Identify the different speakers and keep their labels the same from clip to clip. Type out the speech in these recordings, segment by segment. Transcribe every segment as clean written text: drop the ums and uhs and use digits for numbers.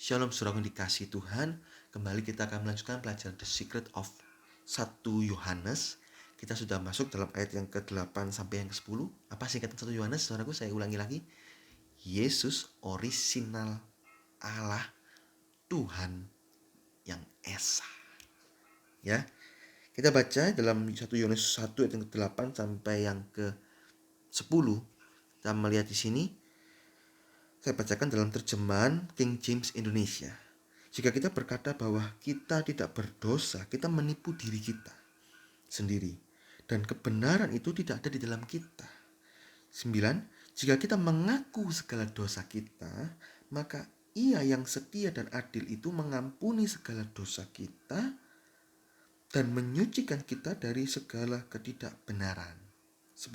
Speaker 1: Shalom saudara yang dikasihi Tuhan. Kembali kita akan melanjutkan pelajaran The Secret of 1 Yohanes. Kita sudah masuk dalam ayat yang ke-8 sampai yang ke-10. Apa singkatan 1 Yohanes? Saudaraku, saya ulangi lagi. Yesus orisinal Allah Tuhan yang Esa. Ya. Kita baca dalam 1 Yohanes 1 ayat yang ke-8 sampai yang ke-10. Kita melihat di sini. Saya bacakan dalam terjemahan King James Indonesia. Jika kita berkata bahwa kita tidak berdosa, kita menipu diri kita sendiri. Dan kebenaran itu tidak ada di dalam kita. 9. Jika kita mengaku segala dosa kita, maka Ia yang setia dan adil itu mengampuni segala dosa kita dan menyucikan kita dari segala ketidakbenaran. 10.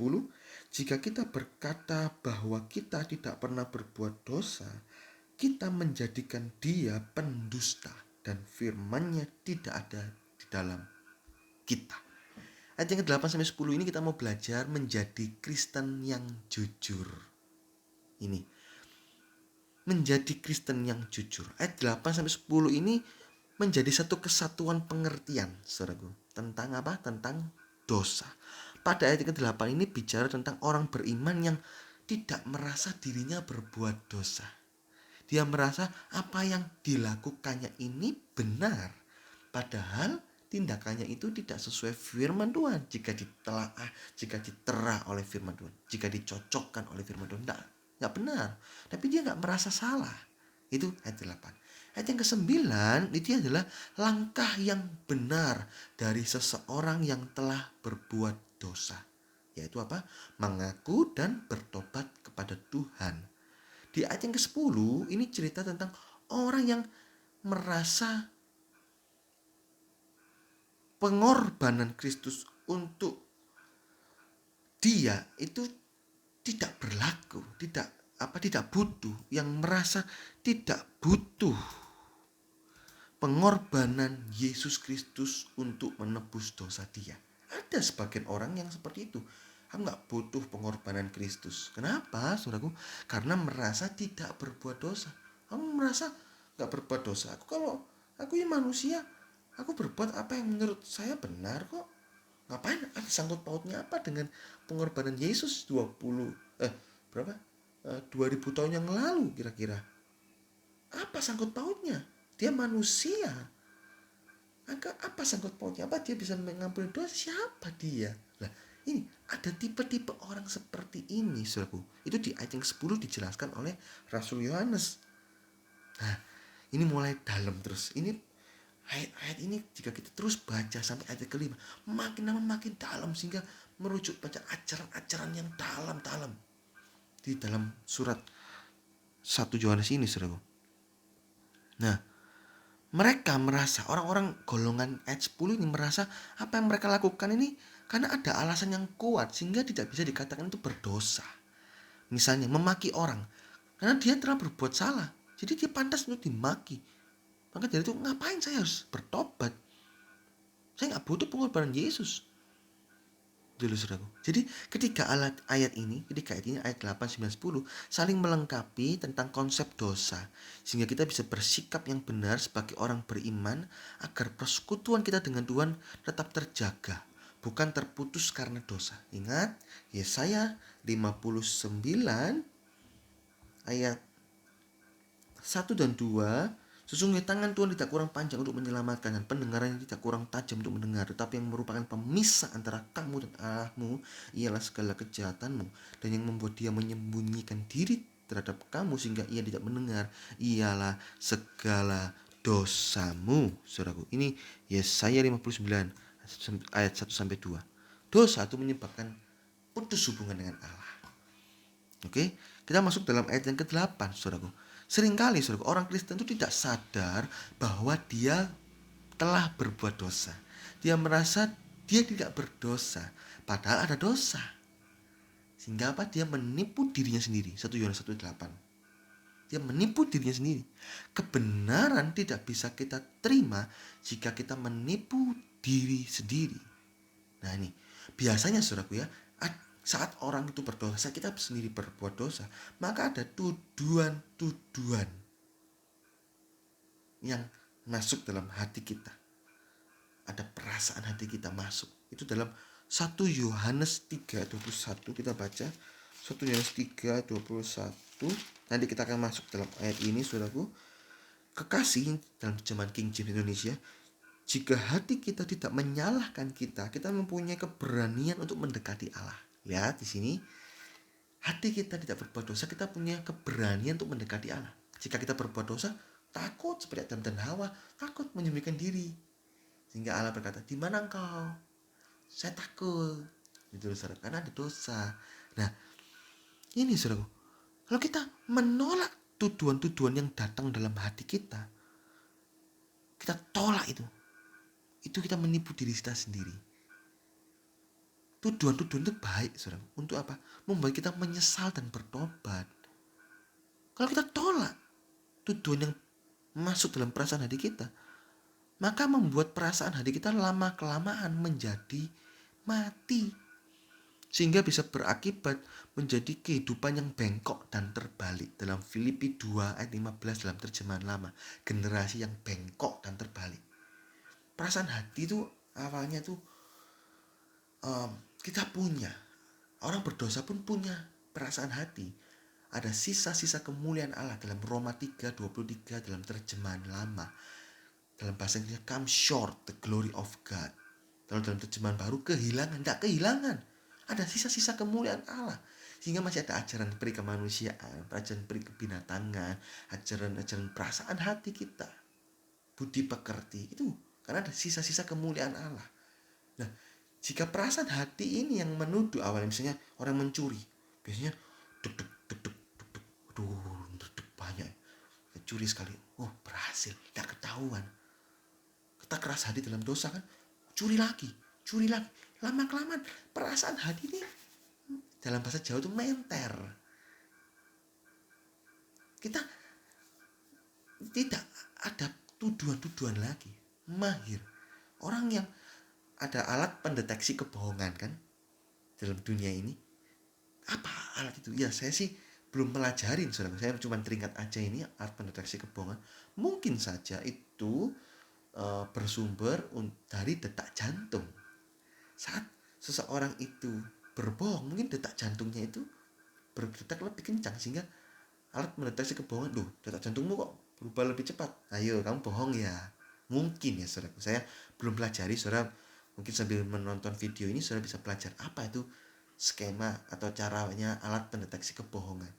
Speaker 1: Jika kita berkata bahwa kita tidak pernah berbuat dosa, kita menjadikan Dia pendusta dan firman-Nya tidak ada di dalam kita. Ayat yang ke-8 sampai 10 ini kita mau belajar menjadi Kristen yang jujur. Ini menjadi Kristen yang jujur. Ayat 8 sampai 10 ini menjadi satu kesatuan pengertian, saudaraku, tentang apa? Tentang dosa. Pada ayat ke-8 ini bicara tentang orang beriman yang tidak merasa dirinya berbuat dosa. Dia merasa apa yang dilakukannya ini benar. Padahal tindakannya itu tidak sesuai firman Tuhan. Jika ditelaah, jika ditera oleh firman Tuhan, jika dicocokkan oleh firman Tuhan, tidak benar. Tapi dia nggak merasa salah. Itu ayat 8. Ayat yang ke-9 itu adalah langkah yang benar dari seseorang yang telah berbuat dosa. Yaitu apa? Mengaku dan bertobat kepada Tuhan. Di ayat yang ke-10 ini cerita tentang orang yang merasa pengorbanan Kristus untuk dia itu tidak berlaku, tidak butuh, yang merasa tidak butuh pengorbanan Yesus Kristus untuk menebus dosa dia. Ada sebagian orang yang seperti itu. Kamu nggak butuh pengorbanan Kristus. Kenapa, saudaraku? Karena merasa tidak berbuat dosa. Kamu merasa nggak berbuat dosa. Aku ini manusia, aku berbuat apa yang menurut saya benar kok. Ngapain? Ada sangkut pautnya apa dengan pengorbanan Yesus 2000 tahun yang lalu kira-kira? Apa sangkut pautnya? Dia manusia. Apa sangkut pautnya? Apa dia bisa mengampuni dosa? Siapa dia? Lah, ini ada tipe-tipe orang seperti ini, saudaraku. Itu di ayat yang 10 dijelaskan oleh Rasul Yohanes. Nah, ini mulai dalam terus. Ini ayat-ayat ini jika kita terus baca sampai ayat ke-5, makin lama makin dalam sehingga merujuk pada ajaran-ajaran yang dalam-dalam di dalam surat 1 Yohanes ini, saudaraku. Nah, mereka merasa, orang-orang golongan ayat 10 ini merasa apa yang mereka lakukan ini karena ada alasan yang kuat sehingga tidak bisa dikatakan itu berdosa. Misalnya memaki orang karena dia telah berbuat salah, jadi dia pantas untuk dimaki. Maka dari itu ngapain saya harus bertobat? Saya nggak butuh pengorbanan Yesus. Dulu, saudaraku. Jadi ketika ayat ini ayat 8, 9, 10 saling melengkapi tentang konsep dosa sehingga kita bisa bersikap yang benar sebagai orang beriman agar persekutuan kita dengan Tuhan tetap terjaga, bukan terputus karena dosa. Ingat Yesaya 59 ayat 1 dan 2. Sesungguhnya tangan Tuhan tidak kurang panjang untuk menyelamatkan dan pendengarannya tidak kurang tajam untuk mendengar. Tetapi yang merupakan pemisah antara kamu dan Allahmu ialah segala kejahatanmu. Dan yang membuat dia menyembunyikan diri terhadap kamu sehingga ia tidak mendengar ialah segala dosamu. Saudaraku, ini Yesaya 59 ayat 1 sampai 2. Dosa itu menyebabkan putus hubungan dengan Allah. Oke, kita masuk dalam ayat yang ke-8, saudaraku. Seringkali saudaraku, orang Kristen itu tidak sadar bahwa dia telah berbuat dosa. Dia merasa dia tidak berdosa, padahal ada dosa. Sehingga apa? Dia menipu dirinya sendiri. 1 Yohanes 1:8. Dia menipu dirinya sendiri. Kebenaran tidak bisa kita terima jika kita menipu diri sendiri. Nah ini, biasanya saudaraku ya, saat orang itu berdosa, kita sendiri berbuat dosa, maka ada tuduhan-tuduhan. yang masuk dalam hati kita. Ada perasaan hati kita masuk. Itu dalam 1 Yohanes 3:21 kita baca. 1 Yohanes 3:21. Nanti kita akan masuk dalam ayat ini, saudaraku. Kekasih dalam terjemahan King James Indonesia, jika hati kita tidak menyalahkan kita mempunyai keberanian untuk mendekati Allah. Lihat di sini, hati kita tidak berbuat dosa, kita punya keberanian untuk mendekati Allah. Jika kita berbuat dosa, takut seperti Adam dan Hawa, takut menyembunyikan diri. Sehingga Allah berkata, di mana engkau? Saya takut. Itu saudara, karena ada dosa. Nah, ini saudara, kalau kita menolak tuduhan-tuduhan yang datang dalam hati kita tolak itu kita menipu diri kita sendiri. Tuduhan-tuduhan itu baik, saudara. Untuk apa? Membuat kita menyesal dan bertobat. Kalau kita tolak tuduhan yang masuk dalam perasaan hati kita, maka membuat perasaan hati kita lama-kelamaan menjadi mati. Sehingga bisa berakibat menjadi kehidupan yang bengkok dan terbalik. Dalam Filipi 2 ayat 15 dalam terjemahan lama, generasi yang bengkok dan terbalik. Perasaan hati itu awalnya tuh kita punya. Orang berdosa pun punya perasaan hati. Ada sisa-sisa kemuliaan Allah dalam Roma 3:23 dalam terjemahan lama. Dalam bahasa Inggrisnya, come short the glory of God. Kalau dalam terjemahan baru, kehilangan. Tidak kehilangan. Ada sisa-sisa kemuliaan Allah. Sehingga masih ada ajaran peri kemanusiaan, ajaran peri kebinatangan, ajaran perasaan hati kita, budi pekerti. Itu karena ada sisa-sisa kemuliaan Allah. Nah, jika perasaan hati ini yang menuduh awalnya, misalnya orang mencuri, biasanya deg-deg, aduh, deg-deg banyak, curi sekali, berhasil, tidak ketahuan. Kita keras hati dalam dosa kan, curi lagi, lama-kelamaan perasaan hati ini dalam bahasa Jawa itu menter. Kita tidak ada tuduhan-tuduhan lagi, mahir. Orang yang ada alat pendeteksi kebohongan kan dalam dunia ini. Apa alat itu? Ya saya sih belum pelajarin, saudara. Saya cuma teringat aja ini alat pendeteksi kebohongan. Mungkin saja itu bersumber dari detak jantung. Saat seseorang itu berbohong, mungkin detak jantungnya itu berdetak lebih kencang sehingga alat mendeteksi kebohongan, detak jantungmu kok berubah lebih cepat. Ayo, kamu bohong ya. Mungkin ya, saudara. Saya belum pelajari, saudara. Mungkin sambil menonton video ini, saudara bisa belajar apa itu skema atau caranya alat pendeteksi kebohongan.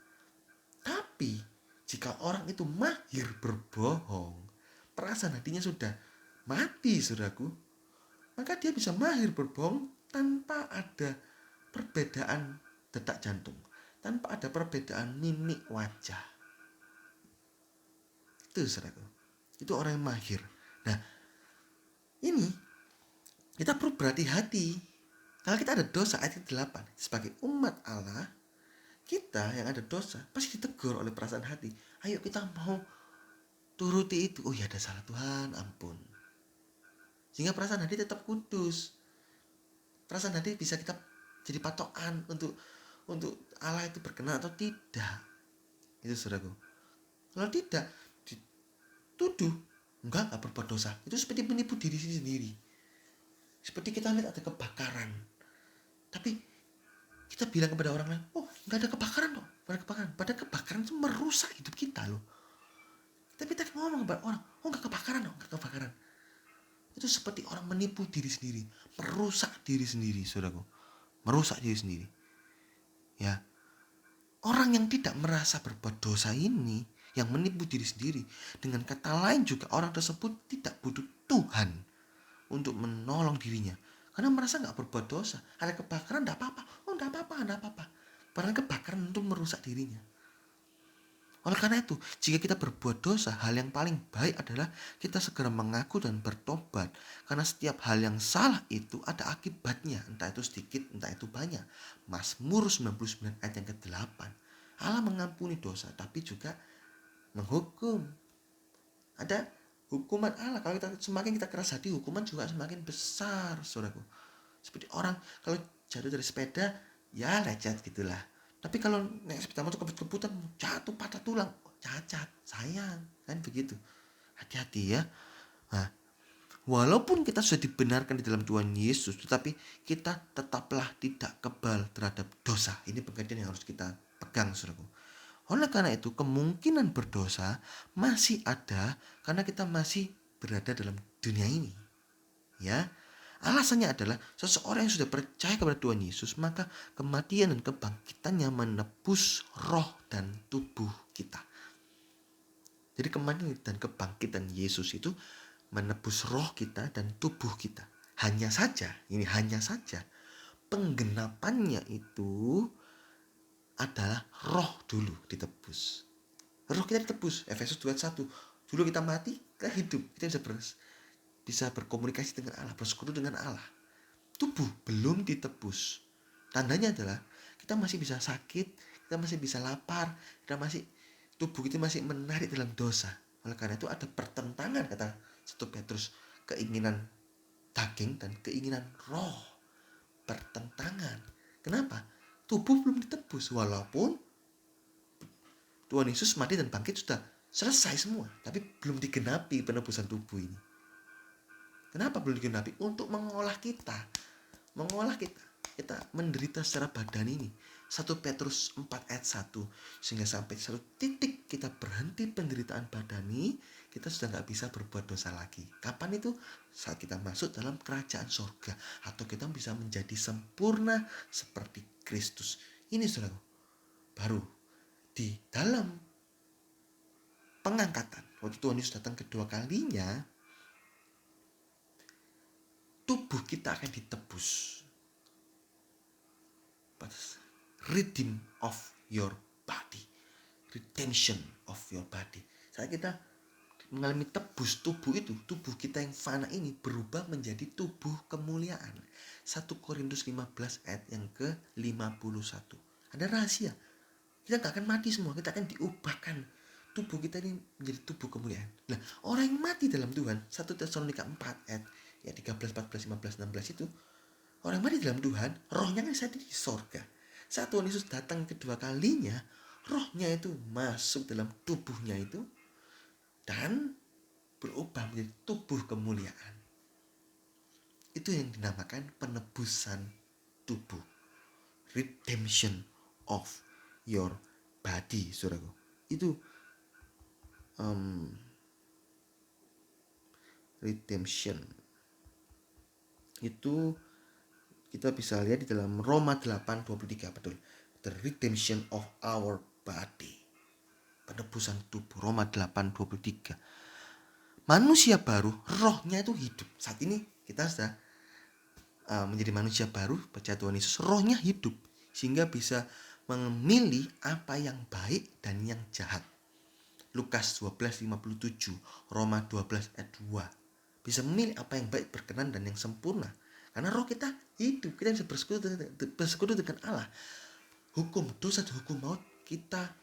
Speaker 1: Tapi, jika orang itu mahir berbohong, perasaan hatinya sudah mati, saudaraku, maka dia bisa mahir berbohong tanpa ada perbedaan detak jantung, tanpa ada perbedaan mimik wajah. Itu saudaraku, itu orang yang mahir. Nah, ini kita perlu berhati-hati. Kalau kita ada dosa, ayat 8, sebagai umat Allah, kita yang ada dosa pasti ditegur oleh perasaan hati. Ayo kita mau turuti itu. Oh ya, ada salah, Tuhan, ampun. Sehingga perasaan hati tetap kudus. Perasaan hati bisa kita jadi patokan untuk Allah itu berkenan atau tidak. Itu saudaraku. Kalau tidak, dituduh enggak berbuat dosa. Itu seperti menipu diri sendiri. Seperti kita lihat ada kebakaran, tapi kita bilang kepada orang lain, enggak ada kebakaran kok. Padahal kebakaran itu merusak hidup kita loh. Tapi kita ngomong kepada orang, enggak kebakaran. Itu seperti orang menipu diri sendiri, merusak diri sendiri, saudaraku. Merusak diri sendiri. Ya. Orang yang tidak merasa berbuat dosa ini, yang menipu diri sendiri, dengan kata lain juga orang tersebut tidak butuh Tuhan untuk menolong dirinya. Karena merasa gak berbuat dosa. Ada kebakaran, gak apa-apa. Gak apa-apa. Padahal kebakaran itu merusak dirinya. Oleh karena itu, jika kita berbuat dosa, hal yang paling baik adalah kita segera mengaku dan bertobat. Karena setiap hal yang salah itu ada akibatnya. Entah itu sedikit, entah itu banyak. Mazmur 99 ayat yang ke-8. Allah mengampuni dosa, tapi juga menghukum. Ada hukuman Allah. Kalau semakin kita keras hati, hukuman juga semakin besar, saudaraku. Seperti orang kalau jatuh dari sepeda, ya lecet gitulah. Tapi kalau naik sepeda motor kebut-kebutan, jatuh patah tulang, cacat, sayang, kan begitu. Hati-hati ya. Nah, walaupun kita sudah dibenarkan di dalam Tuhan Yesus, tetapi kita tetaplah tidak kebal terhadap dosa. Ini pengertian yang harus kita pegang, saudaraku. Oleh karena itu, kemungkinan berdosa masih ada karena kita masih berada dalam dunia ini. Ya, alasannya adalah seseorang yang sudah percaya kepada Tuhan Yesus, maka kematian dan kebangkitannya menebus roh dan tubuh kita. Jadi kematian dan kebangkitan Yesus itu menebus roh kita dan tubuh kita. Hanya saja penggenapannya itu adalah roh dulu ditebus. Roh kita ditebus. Efesus 2:1. Dulu kita mati, kita hidup. Kita bisa berkomunikasi dengan Allah, bersekutu dengan Allah. Tubuh belum ditebus. Tandanya adalah kita masih bisa sakit, kita masih bisa lapar, tubuh kita masih menarik dalam dosa. Oleh karena itu ada pertentangan, kata 1 Petrus, keinginan daging dan keinginan roh. Pertentangan. Kenapa? Tubuh belum ditebus, walaupun Tuhan Yesus mati dan bangkit sudah selesai semua, tapi belum digenapi penebusan tubuh ini. Kenapa belum digenapi? Untuk mengolah kita. Kita menderita secara badan ini. 1 Petrus 4 ayat 1. Sehingga sampai satu titik kita berhenti penderitaan badani, kita sudah gak bisa berbuat dosa lagi. Kapan itu? Saat kita masuk dalam kerajaan sorga, atau kita bisa menjadi sempurna seperti Kristus. Ini saudara, baru di dalam pengangkatan, waktu Tuhan Yesus datang kedua kalinya, tubuh kita akan ditebus. Redeem of your body. Redemption of your body. Saat kita mengalami tebus, tubuh kita yang fana ini berubah menjadi tubuh kemuliaan. 1 Korintus 15 ayat yang ke-51. Ada rahasia. Kita gak akan mati semua, kita akan diubahkan. Tubuh kita ini menjadi tubuh kemuliaan. Nah, orang yang mati dalam Tuhan, 1 Tesalonika 4 ayat ya 13, 14, 15, 16 itu, orang yang mati dalam Tuhan, rohnya kan saat ini di sorga. Saat Tuhan Yesus datang kedua kalinya, rohnya itu masuk dalam tubuhnya itu dan berubah menjadi tubuh kemuliaan. Itu yang dinamakan penebusan tubuh. Redemption of your body, saudaraku. Itu redemption. Itu kita bisa lihat di dalam Roma 8:23, betul. The redemption of our body. Penebusan tubuh, Roma 8:23. Manusia baru, rohnya itu hidup. Saat ini kita sudah menjadi manusia baru, percaya Tuhan Yesus, rohnya hidup sehingga bisa memilih apa yang baik dan yang jahat. Lukas 12:57, Roma 12 ayat 2. Bisa memilih apa yang baik, berkenan dan yang sempurna. Karena roh kita hidup, kita bisa bersekutu dengan Allah. Hukum dosa dan hukum maut kita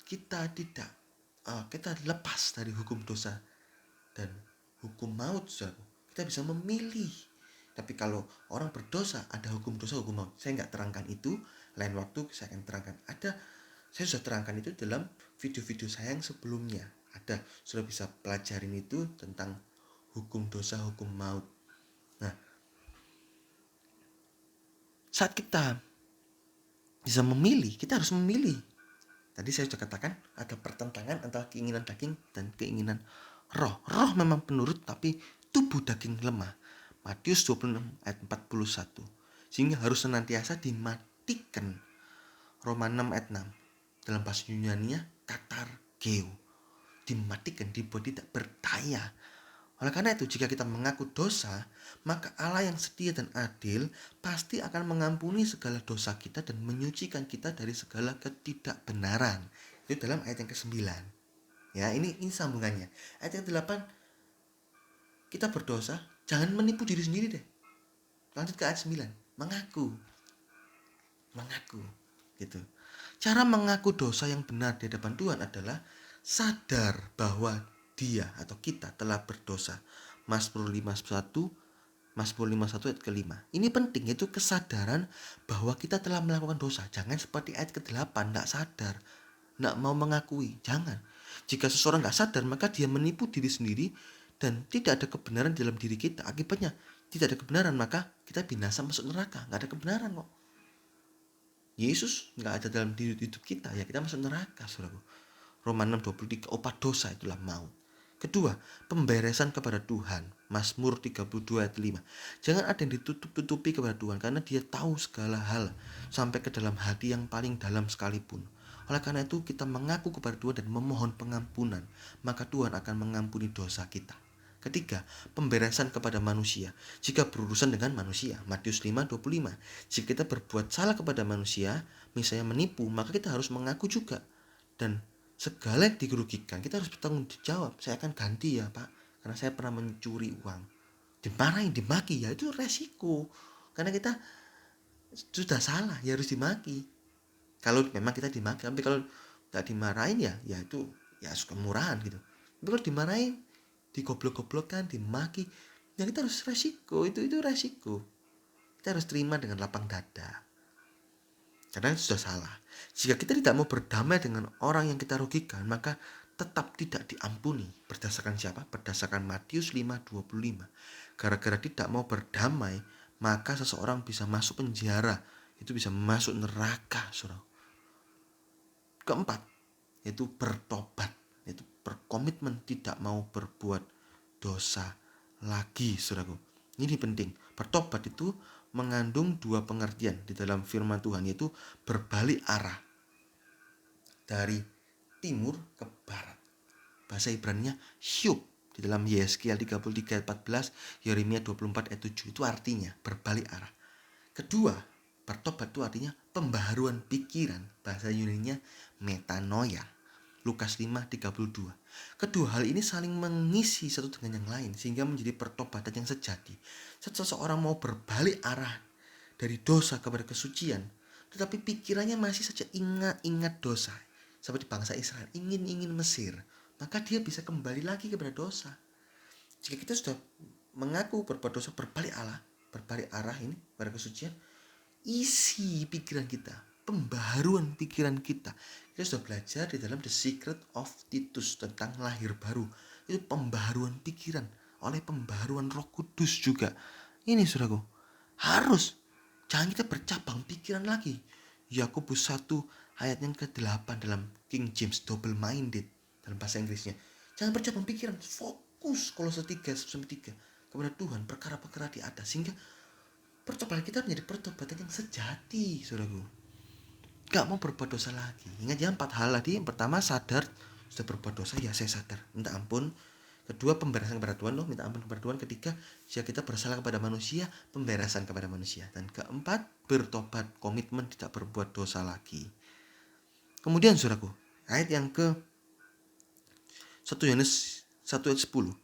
Speaker 1: tidak kita lepas dari hukum dosa dan hukum maut, saudara. Kita bisa memilih. Tapi kalau orang berdosa, ada hukum dosa, hukum maut. Saya nggak terangkan itu, lain waktu saya akan terangkan. Saya sudah terangkan itu dalam video-video saya yang sebelumnya. Sudah bisa pelajarin itu tentang hukum dosa, hukum maut. Nah, saat kita bisa memilih, kita harus memilih. Tadi saya sudah katakan ada pertentangan antara keinginan daging dan keinginan roh. Roh memang penurut, tapi tubuh daging lemah. Matius 26 ayat 41. Sehingga harus senantiasa dimatikan. Roma 6 ayat 6. Dalam bahasa Yunani-nya katargeo. Dimatikan, dibuat tidak berdaya. Oleh karena itu, jika kita mengaku dosa, maka Allah yang setia dan adil pasti akan mengampuni segala dosa kita dan menyucikan kita dari segala ketidakbenaran. Itu dalam ayat yang ke-9. Ya, ini sambungannya. Ayat yang 8, kita berdosa, jangan menipu diri sendiri deh. Lanjut ke ayat 9, mengaku. Gitu. Cara mengaku dosa yang benar di hadapan Tuhan adalah sadar bahwa dia atau kita telah berdosa. Mazmur 51 ayat ke-5. Ini penting, itu kesadaran bahwa kita telah melakukan dosa. Jangan seperti ayat ke-8, enggak sadar, enggak mau mengakui. Jangan. Jika seseorang nggak sadar, maka dia menipu diri sendiri dan tidak ada kebenaran di dalam diri kita. Akibatnya tidak ada kebenaran, maka kita binasa masuk neraka. Nggak ada kebenaran kok. Yesus nggak ada dalam diri hidup kita, ya kita masuk neraka, saudaraku. Roma 6:23, opat dosa itulah maut. Kedua, pemberesan kepada Tuhan. Mazmur 32 ayat 5. Jangan ada yang ditutup-tutupi kepada Tuhan, karena dia tahu segala hal sampai ke dalam hati yang paling dalam sekalipun. Oleh karena itu kita mengaku kepada Tuhan dan memohon pengampunan, maka Tuhan akan mengampuni dosa kita. Ketiga, pemberesan kepada manusia. Jika berurusan dengan manusia, Matius 5:25. Jika kita berbuat salah kepada manusia, misalnya menipu, maka kita harus mengaku juga. Dan segala yang dirugikan, kita harus bertanggung jawab. Saya akan ganti ya Pak, karena saya pernah mencuri uang. Dimarahin, dimaki, ya itu resiko. Karena kita sudah salah, ya harus dimaki. Kalau memang kita dimaki, tapi kalau nggak dimarahin ya itu ya suka murahan gitu. Tapi kalau dimarahin, digoblok-goblokkan, dimaki, ya kita harus resiko. Itu resiko. Kita harus terima dengan lapang dada. Karena itu sudah salah. Jika kita tidak mau berdamai dengan orang yang kita rugikan, maka tetap tidak diampuni. Berdasarkan siapa? Berdasarkan Matius 5:25. Gara-gara tidak mau berdamai, maka seseorang bisa masuk penjara. Itu bisa masuk neraka, saudara. Keempat, yaitu bertobat. Yaitu berkomitmen tidak mau berbuat dosa lagi, saudaraku. Ini penting. Bertobat itu mengandung dua pengertian di dalam firman Tuhan, yaitu berbalik arah dari timur ke barat. Bahasa Ibraninya hyub. Di dalam Yeskiel 33 ayat 14, Yeremia 24 ayat 7. Itu artinya berbalik arah. Kedua, bertobat itu artinya pembaharuan pikiran. Bahasa Yunaninya metanoia. Lukas 5:32. Kedua hal ini saling mengisi satu dengan yang lain sehingga menjadi pertobatan yang sejati. Seseorang mau berbalik arah dari dosa kepada kesucian, tetapi pikirannya masih saja ingat dosa. Seperti bangsa Israel ingin Mesir, maka dia bisa kembali lagi kepada dosa. Jika kita sudah mengaku berbuat dosa, berbalik arah ini pada kesucian, isi pikiran kita, pembaharuan pikiran kita. Kita sudah belajar di dalam The Secret of Titus tentang lahir baru. Itu pembaharuan pikiran oleh pembaharuan Roh Kudus juga. Ini saudaraku, harus jangan kita bercabang pikiran lagi. Yakobus 1 ayat yang ke-8 dalam King James, double minded dalam bahasa Inggrisnya. Jangan bercabang pikiran, fokus Kolose 3:3 kepada Tuhan, perkara-perkara di atas, sehingga pertobatan kita menjadi pertobatan yang sejati, saudaraku. Gak mau berbuat dosa lagi. Ingat ya 4 hal tadi. Yang pertama, sadar sudah berbuat dosa, ya saya sadar, minta ampun. Kedua, pemberesan kepada Tuhan, minta ampun kepada Tuhan. Ketiga, jika kita bersalah kepada manusia, pemberesan kepada manusia. Dan keempat, bertobat, komitmen tidak berbuat dosa lagi. Kemudian saudaraku, ayat yang ke 1 Yohanes 1 ayat 10.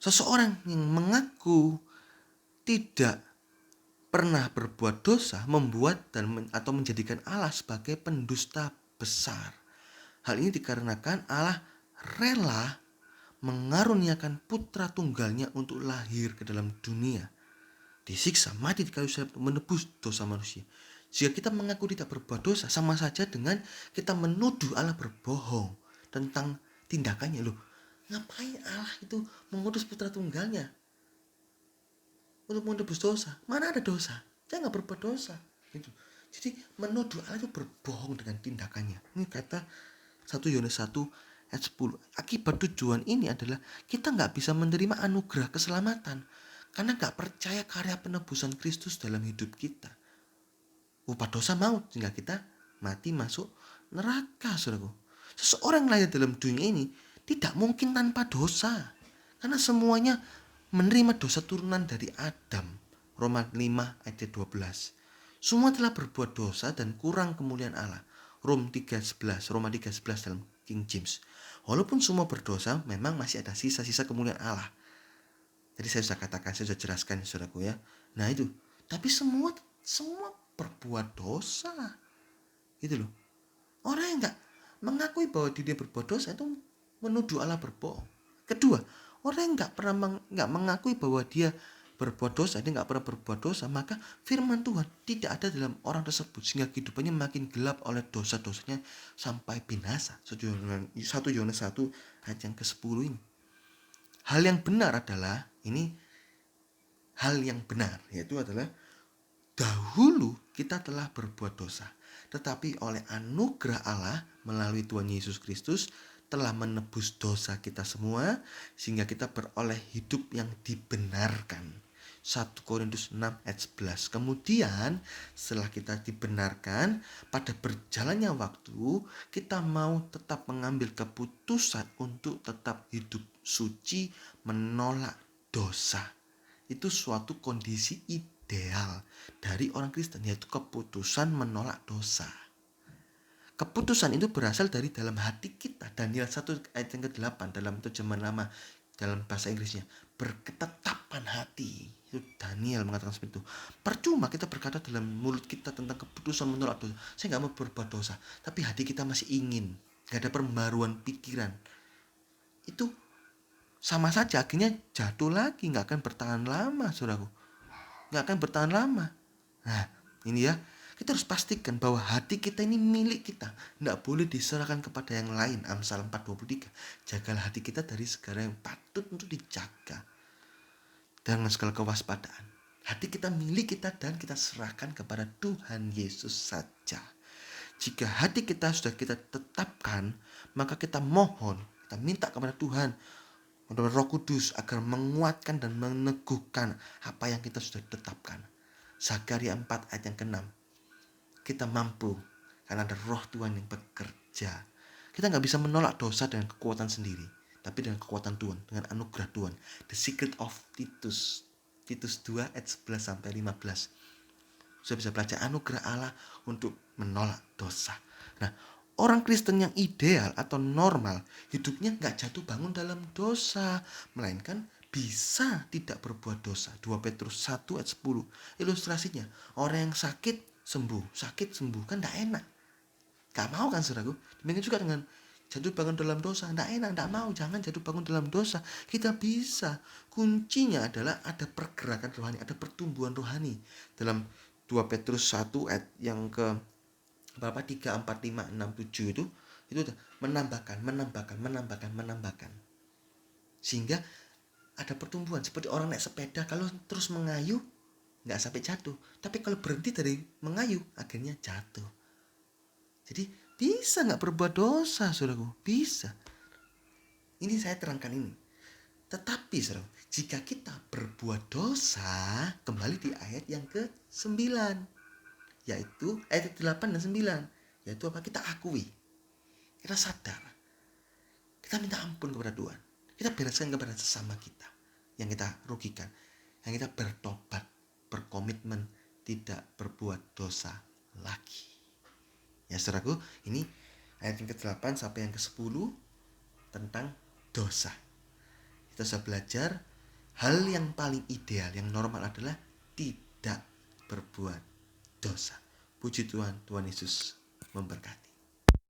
Speaker 1: Seseorang yang mengaku tidak pernah berbuat dosa membuat atau menjadikan Allah sebagai pendusta besar. Hal ini dikarenakan Allah rela mengaruniakan putra tunggalnya untuk lahir ke dalam dunia, disiksa, mati di kayu salib menebus dosa manusia. Jika kita mengaku tidak berbuat dosa, sama saja dengan kita menuduh Allah berbohong tentang tindakannya. Loh, ngapain Allah itu mengutus putra tunggalnya untuk menebus dosa? Mana ada dosa? Saya nggak berbuat dosa. Gitu. Jadi menuduh Allah itu berbohong dengan tindakannya. Ini kata 1 Yohanes 1 ayat 10. Akibat tujuan ini adalah kita nggak bisa menerima anugerah keselamatan karena nggak percaya karya penebusan Kristus dalam hidup kita. Upah dosa maut, sehingga kita mati masuk neraka, saudaraku. Seseorang lahir dalam dunia ini tidak mungkin tanpa dosa, karena semuanya menerima dosa turunan dari Adam. Roma 5 ayat 12. Semua telah berbuat dosa dan kurang kemuliaan Allah. Roma 3:11 dalam King James. Walaupun semua berdosa, memang masih ada sisa-sisa kemuliaan Allah. Jadi saya sudah katakan, saya sudah jelaskan, saudaraku ya. Nah itu, tapi semua berbuat dosa. Gitu loh. Orang yang enggak mengakui bahwa dia berbuat dosa itu menuduh Allah berbohong. Kedua, orang yang enggak mengakui bahwa dia berbuat dosa, dia nggak pernah berbuat dosa, maka firman Tuhan tidak ada dalam orang tersebut, sehingga kehidupannya makin gelap oleh dosa-dosanya sampai binasa. 1 Yohanes 1 ayat yang ke-10 ini. Hal yang benar adalah, ini hal yang benar, yaitu adalah dahulu kita telah berbuat dosa, tetapi oleh anugerah Allah melalui Tuhan Yesus Kristus telah menebus dosa kita semua, sehingga kita beroleh hidup yang dibenarkan. 1 Korintus 6 ayat 11. Kemudian setelah kita dibenarkan, pada berjalannya waktu kita mau tetap mengambil keputusan untuk tetap hidup suci, menolak dosa. Itu suatu kondisi ideal dari orang Kristen, yaitu keputusan menolak dosa. Keputusan itu berasal dari dalam hati kita. Daniel 1 ayat yang ke-8 dalam terjemahan lama, dalam bahasa Inggrisnya, berketetapan hati. Itu Daniel mengatakan seperti itu. Percuma kita berkata dalam mulut kita tentang keputusan menolak dosa, saya gak mau berbuat dosa, tapi hati kita masih ingin, gak ada pembaruan pikiran. Itu sama saja, akhirnya jatuh lagi, gak akan bertahan lama, saudaraku. Gak akan bertahan lama. Nah, ini ya, kita harus pastikan bahwa hati kita ini milik kita, tidak boleh diserahkan kepada yang lain. Amsal 4:23. Jagalah hati kita dari segala yang patut untuk dijaga dengan segala kewaspadaan. Hati kita milik kita dan kita serahkan kepada Tuhan Yesus saja. Jika hati kita sudah kita tetapkan, maka kita mohon, kita minta kepada Tuhan, kepada Roh Kudus agar menguatkan dan meneguhkan apa yang kita sudah tetapkan. Zakaria 4 ayat yang ke-6. Kita mampu karena ada Roh Tuhan yang bekerja. Kita gak bisa menolak dosa dengan kekuatan sendiri, tapi dengan kekuatan Tuhan, dengan anugerah Tuhan. The secret of Titus 2 ayat 11-15. Sudah bisa belajar anugerah Allah untuk menolak dosa. Nah, orang Kristen yang ideal atau normal, hidupnya gak jatuh bangun dalam dosa, melainkan bisa tidak berbuat dosa. 2 Petrus 1 ayat 10. Ilustrasinya, orang yang sakit sembuh, kan gak enak. Gak mau kan saudaraku? Demikian juga dengan jatuh bangun dalam dosa, gak enak, gak mau, jangan jatuh bangun dalam dosa. Kita bisa. Kuncinya adalah ada pergerakan rohani, ada pertumbuhan rohani. Dalam 2 Petrus 1 ayat yang ke berapa 3, 4, 5, 6, 7 itu menambahkan. Sehingga ada pertumbuhan. Seperti orang naik sepeda, kalau terus mengayuh nggak sampai jatuh. Tapi kalau berhenti dari mengayuh, akhirnya jatuh. Jadi bisa nggak berbuat dosa, saudaraku? Bisa. Ini saya terangkan ini. Tetapi saudara, jika kita berbuat dosa, kembali di ayat yang ke-9, yaitu ayat 8 dan 9, yaitu apa? Kita akui, kita sadar, kita minta ampun kepada Tuhan, kita bereskan kepada sesama kita yang kita rugikan, yang kita bertobat, berkomitmen tidak berbuat dosa lagi. Ya saudaraku, ini ayat yang ke-8 sampai yang ke-10 tentang dosa. Kita sudah belajar hal yang paling ideal, yang normal adalah tidak berbuat dosa. Puji Tuhan, Tuhan Yesus memberkati.